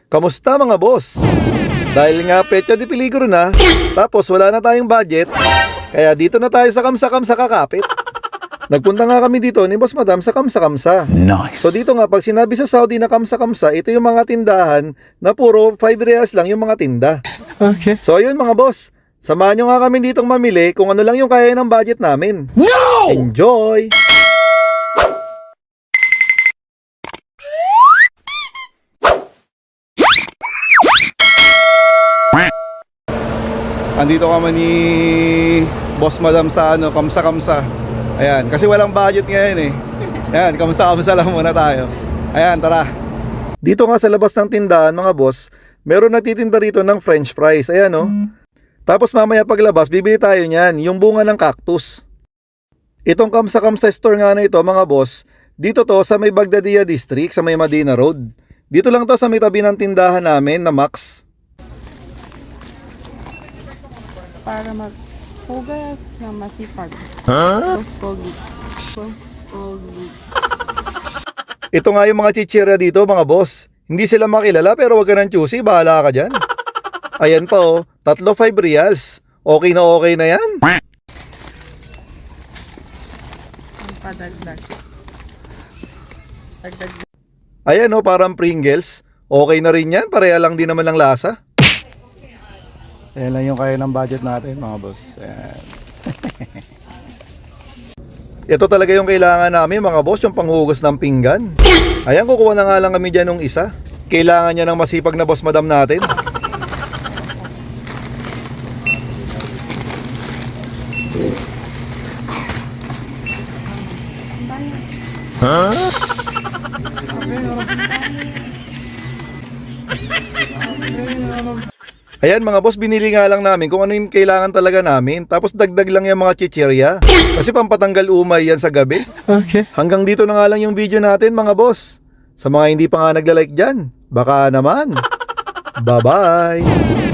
Kamusta mga boss? Dahil nga petsa de peligro na, tapos wala na tayong budget, kaya dito na tayo sa kamsa-kamsa kakapit. Nagpunta nga kami dito ni Boss Madam sa kamsa-kamsa. Nice. So dito nga, pag sinabi sa Saudi na kamsa-kamsa, ito yung mga tindahan na puro 5 reals lang yung mga tinda. Okay. So ayun mga boss, samahan nyo nga kami ditong mamili kung ano lang yung kaya ng budget namin. No! Enjoy! Andito kami ni Boss Madam sa kamsa-kamsa. Ayan, kasi walang budget ngayon eh. Ayan, kamsa-kamsa lang muna tayo. Ayan, tara. Dito nga sa labas ng tindahan mga boss, meron nagtitinda rito ng french fries. Ayan oh. Tapos mamaya paglabas, bibili tayo niyan, yung bunga ng cactus. Itong kamsa-kamsa store nga na ito mga boss, dito to sa may Bagdadia District, sa may Medina Road. Dito lang to sa may tabi ng tindahan namin na Max. Para maghugas na masipag. Pogi. Pogi. Ito nga yung mga chichirya dito mga boss. Hindi sila makilala pero wag ka nang choosy, bahala ka dyan. Ayan pa oh, 3 5 reals. Okay na yan. Ang padagdag. Dagdag. Ayan oh, parang Pringles. Okay na rin yan, pareha lang din naman ng lasa. Ayan lang yung kaya ng budget natin mga boss. Ayan. Ito talaga yung kailangan namin mga boss, yung panghugas ng pinggan. Ayan, kukuha na nga lang kami dyan ng isa. Kailangan niya ng masipag na Boss Madam natin. Ayan mga boss, binili nga lang namin kung ano yung kailangan talaga namin. Tapos dagdag lang yung mga chichirya. Kasi pampatanggal umay yan sa gabi. Okay. Hanggang dito na nga lang yung video natin mga boss. Sa mga hindi pa nga nagla-like dyan, baka naman. Bye-bye!